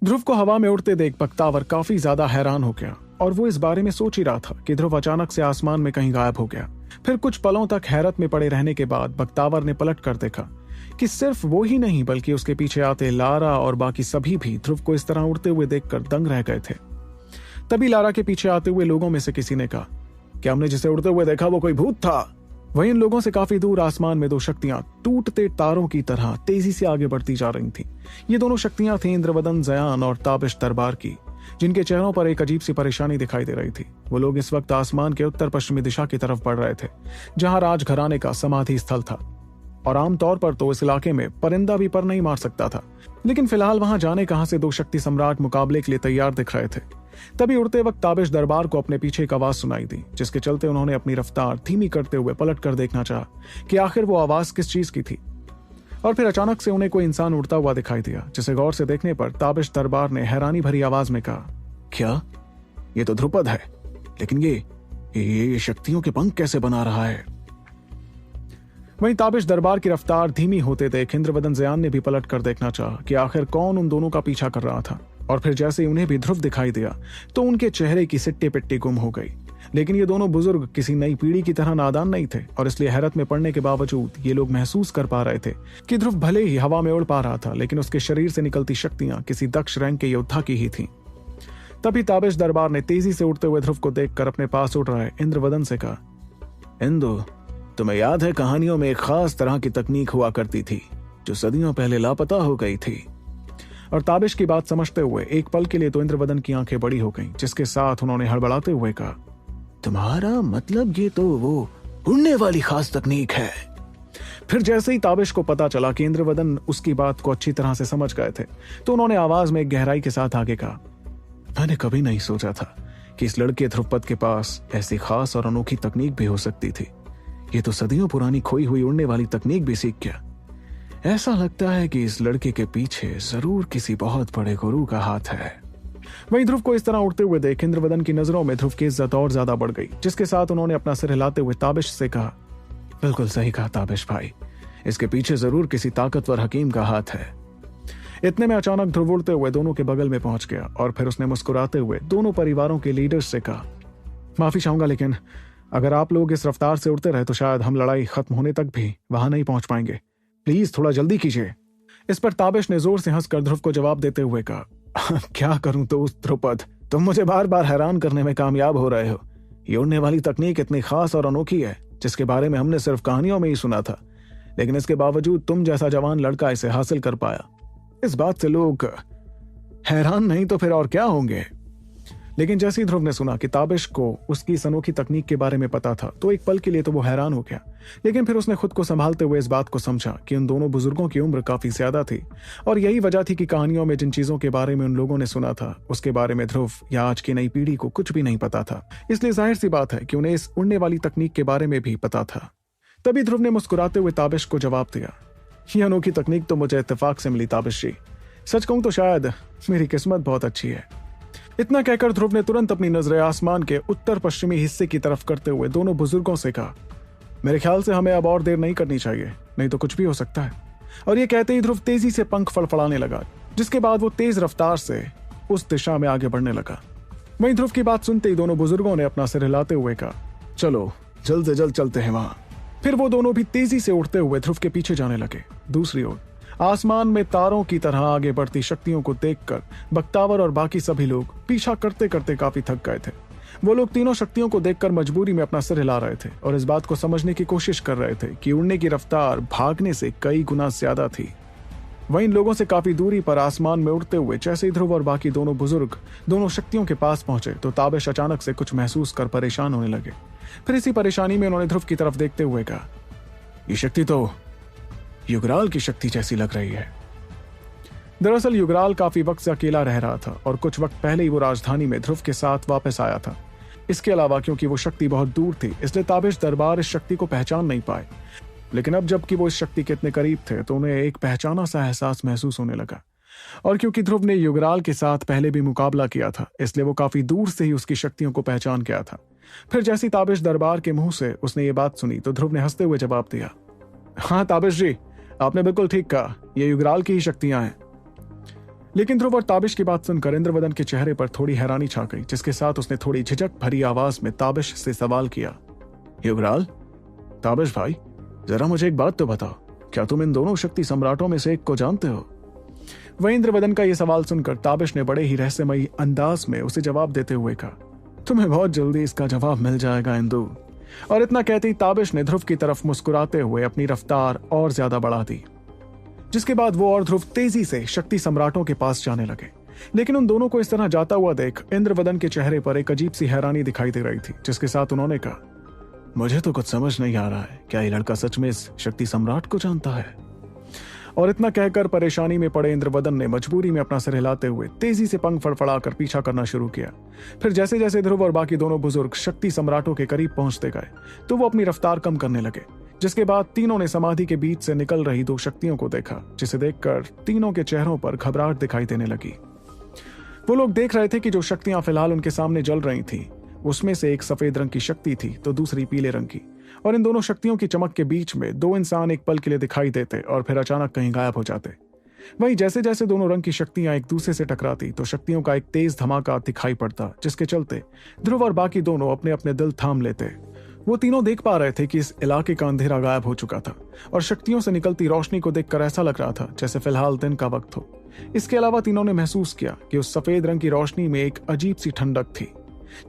ध्रुव को हवा में उड़ते देख बख्तावर काफी ज्यादा हैरान हो गया और वो इस बारे में सोच ही रहा था कि ध्रुव अचानक से आसमान में कहीं गायब हो गया। फिर कुछ पलों तक हैरत में पड़े रहने के बाद बख्तावर ने पलट कर देखा कि सिर्फ वो ही नहीं बल्कि उसके पीछे आते लारा और बाकी सभी भी ध्रुव को इस तरह उड़ते हुए देखकर दंग रह गए थे। तभी लारा के पीछे आते हुए लोगों में से किसी ने कहा कि हमने जिसे उड़ते हुए देखा वो कोई भूत था। वहीं इन लोगों से काफी दूर आसमान में दो शक्तियां टूटते तारों की तरह तेजी से आगे बढ़ती जा रही थीं। ये दोनों शक्तियां थीं इंद्रवदन जयान और ताबिश दरबार की, जिनके चेहरों पर एक अजीब सी परेशानी दिखाई दे रही थी। वो लोग इस वक्त आसमान के उत्तर पश्चिमी दिशा की तरफ बढ़ रहे थे, जहां राजघराने का समाधि स्थल था। और आमतौर पर तो इस इलाके में परिंदा भी पर नहीं मार सकता था, लेकिन फिलहाल वहां जाने कहां से दो शक्ति सम्राट मुकाबले के लिए तैयार दिख रहे थे। तभी उड़ते वक्त ताबिश दरबार को अपने पीछे एक आवाज सुनाई दी, जिसके चलते उन्होंने अपनी रफ्तार धीमी करते हुए पलट कर देखना चाहा कि आखिर वो आवाज किस चीज की थी। और फिर अचानक से उन्हें कोई इंसान उड़ता हुआ दिखाई दिया, जिसे गौर से देखने पर ताबिश दरबार ने हैरानी भरी आवाज में कहा, क्या ये तो ध्रुपद है, लेकिन ये शक्तियों के पंख कैसे बना रहा है। वहीं ताबिश दरबार की रफ्तार धीमी होते देख इंद्रवदन जयान ने भी पलट कर देखना चाहा कि आखिर कौन उन दोनों का पीछा कर रहा था। और फिर जैसे ही उन्हें भी ध्रुव दिखाई दिया तो उनके चेहरे की सिट्टे पिट्टी गुम हो गई। लेकिन ये दोनों बुजुर्ग किसी नई पीढ़ी की तरह नादान नहीं थे, और इसलिए हैरत में पड़ने के बावजूद ये लोग महसूस कर पा रहे थे कि ध्रुव भले ही हवा में उड़ पा रहा था, लेकिन उसके शरीर से निकलती शक्तियां किसी दक्ष रैंक के योद्धा की ही थीं। तभी ताबिश दरबार ने तेजी से उड़ते हुए ध्रुव को देखकर अपने पास उड़ रहे इंद्रवदन से कहा, इंदु, तुम्हें याद है कहानियों में एक खास तरह की तकनीक हुआ करती थी जो सदियों पहले लापता हो गई थी। और ताबिश की बात समझते हुए एक पल के लिए तो इंद्रवदन की आंखें बड़ी हो गईं, जिसके साथ उन्होंने हड़बड़ाते हुए कहा, तुम्हारा मतलब ये तो वो उड़ने वाली खास तकनीक है। फिर जैसे ही ताबिश को पता चला कि इंद्रवदन उसकी बात को अच्छी तरह से समझ गए थे, तो उन्होंने आवाज में एक गहराई के साथ आगे कहा, मैंने कभी नहीं सोचा था कि इस लड़के ध्रुपद के पास ऐसी खास और अनोखी तकनीक भी हो सकती थी। ये तो सदियों पुरानी खोई हुई उड़ने वाली तकनीक भी सीख गया। ऐसा लगता है कि इस लड़के के पीछे जरूर किसी बहुत बड़े गुरु का हाथ है। वहीं ध्रुव को इस तरह उड़ते हुए देख इंद्रवदन की नजरों में ध्रुव की इज्जत और ज्यादा बढ़ गई, जिसके साथ उन्होंने अपना सिर हिलाते हुए ताबिश से कहा, बिल्कुल सही कहा ताबिश भाई, इसके पीछे जरूर किसी ताकतवर हकीम का हाथ है। इतने में अचानक ध्रुव उड़ते हुए दोनों के बगल में पहुंच गया और फिर उसने मुस्कुराते हुए दोनों परिवारों के लीडर्स से कहा, माफी चाहूंगा, लेकिन अगर आप लोग इस रफ्तार से उड़ते रहे तो शायद हम लड़ाई खत्म होने तक भी वहां नहीं पहुंच पाएंगे। प्लीज थोड़ा जल्दी कीजिए। इस पर ताबिश ने जोर से हंसकर ध्रुव को जवाब देते हुए कहा, क्या करूं तो ध्रुपद, तुम मुझे बार बार हैरान करने में कामयाब हो रहे हो। ये उड़ने वाली तकनीक इतनी खास और अनोखी है जिसके बारे में हमने सिर्फ कहानियों में ही सुना था, लेकिन इसके बावजूद तुम जैसा जवान लड़का इसे हासिल कर पाया। इस बात से लोग हैरान नहीं तो फिर और क्या होंगे। लेकिन जैसे ही ध्रुव ने सुना कि ताबिश को उसकी इस अनोखी तकनीक के बारे में पता था, तो एक पल के लिए तो वो हैरान हो गया, लेकिन फिर उसने खुद को संभालते हुए इस बात को समझा कि उन दोनों बुजुर्गों की उम्र काफी ज्यादा थी, और यही वजह थी कि कहानियों में जिन चीजों के बारे में उन लोगों ने सुना था उसके बारे में ध्रुव या आज की नई पीढ़ी को कुछ भी नहीं पता था। इसलिए जाहिर सी बात है कि उन्हें इस उड़ने वाली तकनीक के बारे में भी पता था। तभी ध्रुव ने मुस्कुराते हुए ताबिश को जवाब दिया, ये अनोखी तकनीक तो मुझे इत्तेफाक से मिली ताबिश जी, सच कहूं तो शायद मेरी किस्मत बहुत अच्छी है। इतना कहकर ध्रुव ने तुरंत अपनी नजरें आसमान के उत्तर पश्चिमी हिस्से की तरफ करते हुए दोनों बुजुर्गों से कहा, मेरे ख्याल से हमें अब और देर नहीं करनी चाहिए, नहीं तो कुछ भी हो सकता है। और ये कहते ही ध्रुव तेजी से पंख फड़फड़ाने लगा, जिसके बाद वो तेज रफ्तार से उस दिशा में आगे बढ़ने लगा। वहीं ध्रुव की बात सुनते ही दोनों बुजुर्गों ने अपना सिर हिलाते हुए कहा, चलो जल्द से जल्द चलते हैं वहां। फिर वो दोनों भी तेजी से उड़ते हुए ध्रुव के पीछे जाने लगे। दूसरी ओर आसमान में तारों की तरह आगे बढ़ती शक्तियों को देखकर बख्तावर और बाकी सभी लोग पीछा करते करते काफी थक गए थे। वो लोग तीनों शक्तियों को देखकर मजबूरी में अपना सिर हिला रहे थे और इस बात को समझने की कोशिश कर रहे थे कि उड़ने की रफ्तार भागने से कई गुना ज्यादा थी। वहीं इन लोगों से काफी दूरी पर आसमान में उड़ते हुए जैसे ही ध्रुव और बाकी दोनों बुजुर्ग दोनों शक्तियों के पास पहुंचे, तो ताबिश अचानक से कुछ महसूस कर परेशान होने लगे। फिर इसी परेशानी में उन्होंने ध्रुव की तरफ देखते हुए कहा, ये शक्ति तो युगराल की शक्ति जैसी लग रही है। दरअसल युगराल काफी वक्त से अकेला रह रहा था और कुछ वक्त पहले ही वो राजधानी में ध्रुव के साथ वापस आया था। इसके अलावा क्योंकि वो शक्ति बहुत दूर थी, इसलिए ताबिश दरबार इस शक्ति को पहचान नहीं पाए। लेकिन अब जबकि वो इस शक्ति के इतने करीब थे, तो उन्हें एक पहचाना सा एहसास महसूस होने लगा। और क्योंकि ध्रुव ने युगराल के साथ पहले भी मुकाबला किया था, इसलिए वो काफी दूर से ही उसकी शक्तियों को पहचान गया था। फिर जैसी ताबिश दरबार के मुंह से उसने ये बात सुनी, तो ध्रुव ने हंसते हुए जवाब दिया, हाँ ताबिश जी, आपने बिल्कुल ठीक कहा, ये युगराल की ही शक्तियां हैं। लेकिन ध्रुव और ताबिश की बात सुनकर इंद्रवदन के चेहरे पर थोड़ी हैरानी छा गई, जिसके साथ उसने थोड़ी झिझक भरी आवाज में ताबिश से सवाल किया, युगराल, ताबिश भाई, जरा मुझे एक बात तो बताओ, क्या तुम इन दोनों शक्ति सम्राटों में से एक को जानते हो? वहीं इंद्रवदन का यह सवाल सुनकर ताबिश ने बड़े ही रहस्यमयी अंदाज में उसे जवाब देते हुए कहा, तुम्हें बहुत जल्दी इसका जवाब मिल जाएगा इंदु। और इतना कहते ही ताबिश ने ध्रुव की तरफ मुस्कुराते हुए अपनी रफ्तार और ज्यादा बढ़ा दी, जिसके बाद वो और ध्रुव तेजी से शक्ति सम्राटों के पास जाने लगे। लेकिन उन दोनों को इस तरह जाता हुआ देख इंद्रवदन के चेहरे पर एक अजीब सी हैरानी दिखाई दे रही थी, जिसके साथ उन्होंने कहा, मुझे तो कुछ समझ नहीं आ रहा है, क्या ये लड़का सच में इस शक्ति सम्राट को जानता है? और इतना कहकर परेशानी में पड़े इंद्रवदन ने मजबूरी में अपना सिर हिलाते हुए तेजी से पंख फड़फड़ाकर पीछा करना शुरू किया। फिर जैसे जैसे ध्रुव और बाकी दोनों बुजुर्ग शक्ति सम्राटों के करीब पहुंचते गए तो वो अपनी रफ्तार कम करने लगे, जिसके बाद तीनों ने समाधि के बीच से निकल रही दो शक्तियों को देखा, जिसे देखकर तीनों के चेहरों पर घबराहट दिखाई देने लगी। वो लोग देख रहे थे कि जो शक्तियां फिलहाल उनके सामने जल रही थी, उसमें से एक सफेद रंग की शक्ति थी तो दूसरी पीले रंग की, और इन दोनों शक्तियों की चमक के बीच में दो इंसान एक पल के लिए दिखाई देते और फिर अचानक कहीं गायब हो जाते। वहीं जैसे जैसे दोनों रंग की शक्तियां एक दूसरे से टकराती तो शक्तियों का एक तेज धमाका दिखाई पड़ता, जिसके चलते ध्रुव और बाकी दोनों अपने अपने दिल थाम लेते। वो तीनों देख पा रहे थे कि इस इलाके का अंधेरा गायब हो चुका था और शक्तियों से निकलती रोशनी को देखकर ऐसा लग रहा था जैसे फिलहाल दिन का वक्त हो। इसके अलावा तीनों ने महसूस किया कि उस सफेद रंग की रोशनी में एक अजीब सी ठंडक थी,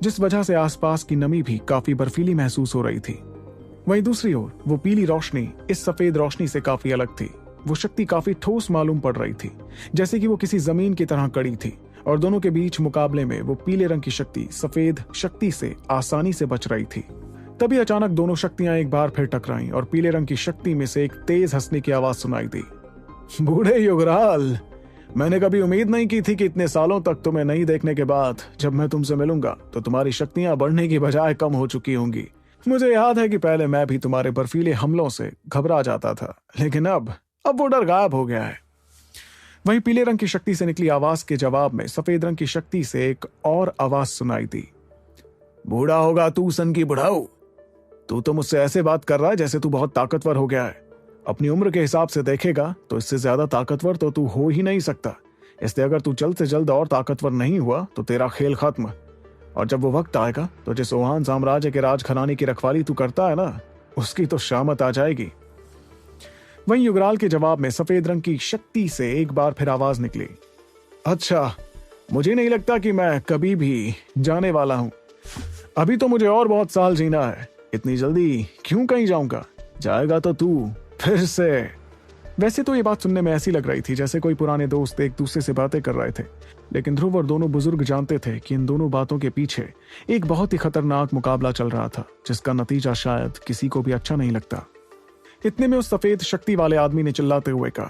जिस वजह से आसपास की नमी भी काफी बर्फीली महसूस हो रही थी। वहीं दूसरी ओर वो पीली रोशनी इस सफेद रोशनी से काफी अलग थी। वो शक्ति काफी ठोस मालूम पड़ रही थी, जैसे कि वो किसी जमीन की तरह कड़ी थी, और दोनों के बीच मुकाबले में वो पीले रंग की शक्ति सफेद शक्ति से आसानी से बच रही थी। तभी अचानक दोनों शक्तियां एक बार फिर टकराईं और पीले रंग की शक्ति में से एक तेज हंसने की आवाज सुनाई दी। बूढ़े युगराल, मैंने कभी उम्मीद नहीं की थी कि इतने सालों तक तुम्हें नहीं देखने के बाद जब मैं तुमसे मिलूंगा तो तुम्हारी शक्तियां बढ़ने की बजाय कम हो चुकी होंगी। मुझे याद है कि पहले मैं भी तुम्हारे बर्फीले हमलों से घबरा जाता था, लेकिन अब वो डर गायब हो गया है। वहीं पीले रंग की शक्ति से निकली आवाज के जवाब में सफेद रंग की शक्ति से एक और आवाज सुनाई दी। बूढ़ा होगा तू सन की बुढ़ाऊ, तू तो मुझसे ऐसे बात कर रहा है जैसे तू बहुत ताकतवर हो गया है। अपनी उम्र के हिसाब से देखेगा तो इससे ज्यादा ताकतवर तो तू हो ही नहीं सकता। इसलिए अगर तू जल्द से जल्द और ताकतवर नहीं हुआ तो तेरा खेल खत्म। और जब वो वक्त आएगा तो जिस ओहान साम्राज्य के राजघराने की रखवाली तू करता है ना, उसकी तो शामत आ जाएगी। वहीं युगराल के जवाब में सफेद रंग की शक्ति से एक बार फिर आवाज निकली। अच्छा, मुझे नहीं लगता कि मैं कभी भी जाने वाला हूं। अभी तो मुझे और बहुत साल जीना है। इतनी जल्दी क्यों कहीं जाऊंगा? जाएगा तो तू फिर से। वैसे तो ये बात सुनने में ऐसी लग रही थी जैसे कोई पुराने दोस्त एक दूसरे से बातें कर रहे थे, लेकिन ध्रुव और दोनों बुजुर्ग जानते थे कि इन दोनों बातों के पीछे एक बहुत ही खतरनाक मुकाबला चल रहा था, जिसका नतीजा शायद किसी को भी अच्छा नहीं लगता। इतने में उस सफेद शक्ति वाले आदमी ने चिल्लाते हुए कहा,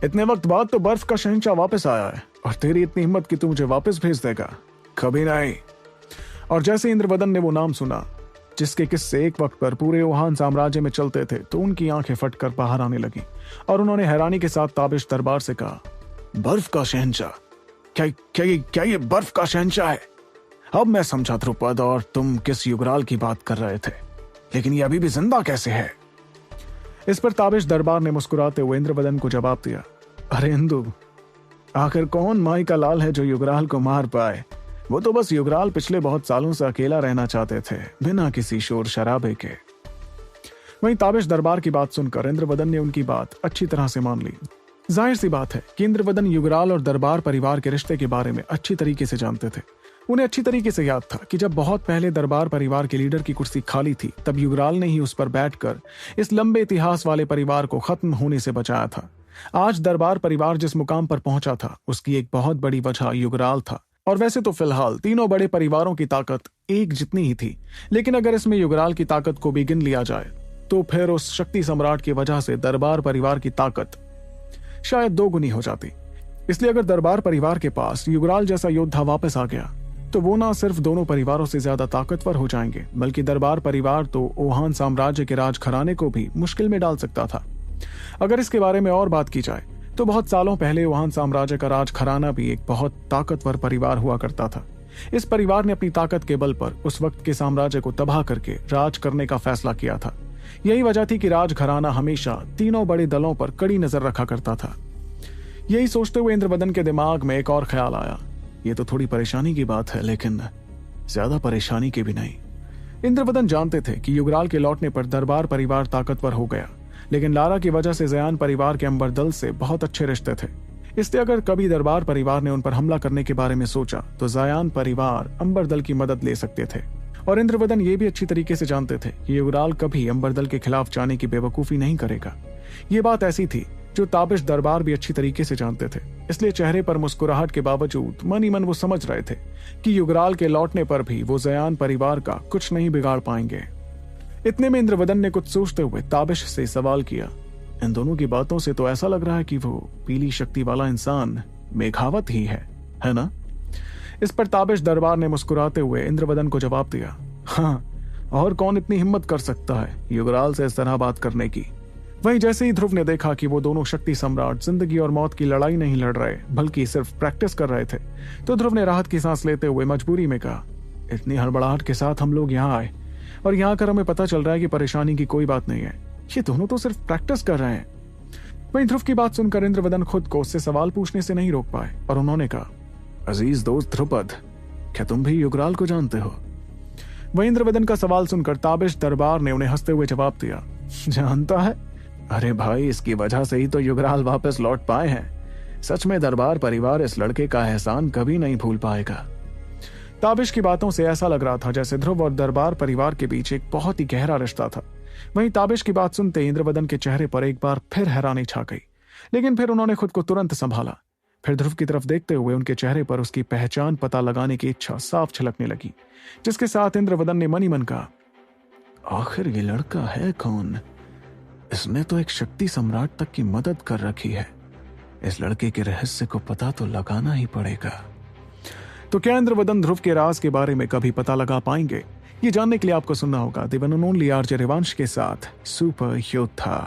इतने वक्त बाद तो बर्फ का शहंशाह वापस आया है और तेरी इतनी हिम्मत कि तू मुझे वापस भेज देगा? कभी नहीं। और जैसे इंद्रवदन ने वो नाम सुना जिसके किस्से एक वक्त पर पूरे ओहान साम्राज्य में चलते थे, तो उनकी आंखें फटकर बाहर आने लगी और उन्होंने हैरानी के साथ ताबिश दरबार से कहा, बर्फ का शहंशाह? क्या ये बर्फ का शहंशाह है? अब मैं समझा ध्रुपद और तुम किस युगराल की बात कर रहे थे, लेकिन ये अभी भी जिंदा कैसे है? इस पर ताबिश दरबार ने मुस्कुराते हुए इंद्रवदन को जवाब दिया, अरे इंदु, आखिर कौन माई का लाल है जो युगराल को मार पाए? वो तो बस युगराल पिछले बहुत सालों से अकेला रहना चाहते थे, बिना किसी शोर शराबे के। वहीं ताबिश दरबार की बात सुनकर इंद्रवदन ने उनकी बात अच्छी तरह से मान ली। जाहिर सी बात है कि इंद्रवदन युगराल और दरबार परिवार के रिश्ते के बारे में अच्छी तरीके से जानते थे। उन्हें अच्छी तरीके से याद था कि जब बहुत पहले दरबार परिवार के लीडर की कुर्सी खाली थी, तब युगराल ने ही उस पर बैठकर इस लंबे इतिहास वाले परिवार को खत्म होने से बचाया था। आज दरबार परिवार जिस मुकाम पर पहुंचा था, उसकी एक बहुत बड़ी वजह युगराल था। और वैसे तो फिलहाल तीनों बड़े परिवारों की ताकत एक जितनी ही थी, लेकिन अगर इसमें युगराल की ताकत को भी गिन लिया जाए तो फिर उस शक्ति सम्राट की वजह से दरबार परिवार की ताकत शायद 2 गुनी हो जाती। इसलिए अगर दरबार परिवार के पास युगराल जैसा योद्धा वापस आ गया तो वो ना सिर्फ दोनों परिवारों से ज्यादा ताकतवर हो जाएंगे, बल्कि दरबार परिवार तो ओहान साम्राज्य के राजघराने को भी मुश्किल में डाल सकता था। अगर इसके बारे में और बात की जाए तो बहुत सालों पहले ओहान साम्राज्य का राजघराना भी एक बहुत ताकतवर परिवार हुआ करता था। इस परिवार ने अपनी ताकत के बल पर उस वक्त के साम्राज्य को तबाह करके राज करने का फैसला किया था। यही वजह थी कि राजघराना हमेशा तीनों बड़े दलों पर कड़ी नजर रखा करता था। यही सोचते हुए इंद्रवदन के दिमाग में एक और ख्याल आया। ये तो थोड़ी परेशानी की बात है, लेकिन ज्यादा परेशानी की भी नहीं। इंद्रवदन जानते थे कि युगराल के लौटने पर दरबार परिवार ताकतवर हो गया, लेकिन लारा की वजह से जयान परिवार के अंबरदल से बहुत अच्छे रिश्ते थे। इसलिए अगर कभी दरबार परिवार ने उन पर हमला करने के बारे में सोचा तो जयान परिवार अंबरदल की मदद ले सकते थे। और इंद्रवदन ये भी अच्छी तरीके से जानते थे कि युगराल कभी अंबरदल के खिलाफ जाने की बेवकूफी नहीं करेगा। ये बात ऐसी थी जो ताबिश दरबार भी अच्छी तरीके से जानते थे। इसलिए चेहरे पर मुस्कुराहट के बावजूद मन ही मन वो समझ रहे थे कि युगराल के लौटने पर भी वो जयान परिवार का कुछ नहीं बिगाड़ पाएंगे। इतने में इंद्रवदन ने कुछ सोचते हुए ताबिश से सवाल किया, इन दोनों की बातों से तो ऐसा लग रहा है कि वो पीली शक्ति वाला इंसान मेघावत ही है ना? इस पर ताबिश दरबार ने मुस्कुराते हुए इंद्रवदन को जवाब दिया, हाँ, और कौन इतनी हिम्मत कर सकता है युगराल से इस तरह बात करने की। वहीं जैसे ही ध्रुव ने देखा कि वो दोनों शक्ति सम्राट जिंदगी और मौत की लड़ाई नहीं लड़ रहे बल्कि सिर्फ प्रैक्टिस कर रहे थे, तो ध्रुव ने राहत की सांस लेते हुए मजबूरी में कहा, इतनी हड़बड़ाहट के साथ हम लोग यहाँ आए और यहाँ कर हमें पता चल रहा है कि परेशानी की कोई बात नहीं है, ये दोनों तो सिर्फ प्रैक्टिस कर रहे हैं। वहीं ध्रुव की बात सुनकर इंद्रवदन खुद को उससे सवाल पूछने से नहीं रोक पाए और उन्होंने कहा, अजीज दोस्त ध्रुपद, क्या तुम भी युगराल को जानते हो? वहीं इंद्रवदन का सवाल सुनकर ताबिश दरबार ने उन्हें हंसते हुए जवाब दिया, जानता है? अरे भाई, इसकी वजह से ही तो युगराल वापस लौट पाए हैं। सच में दरबार परिवार इस लड़के का एहसान कभी नहीं भूल पाएगा। ताबिश की बातों से ऐसा लग रहा था जैसे ध्रुव और दरबार परिवार के बीच एक बहुत ही गहरा रिश्ता था। वहीं ताबिश की बात सुनते इंद्रवदन के चेहरे पर एक बार फिर हैरानी छा गई, लेकिन फिर उन्होंने खुद को तुरंत संभाला। फिर ध्रुव की तरफ देखते हुए उनके चेहरे पर उसकी पहचान पता लगाने की इच्छा साफ झलकने लगी, जिसके साथ इंद्रवदन ने मन ही मन कहा, आखिर ये लड़का है कौन? इसने तो एक शक्ति सम्राट तक की मदद कर रखी है। इस लड़के के रहस्य को पता तो लगाना ही पड़ेगा। तो क्या इंद्रवदन ध्रुव के राज के बारे में कभी पता लगा पाएंगे? ये जानने के लिए आपको सुनना होगा the one and only RJ Rivansh के साथ सुपर योद्धा।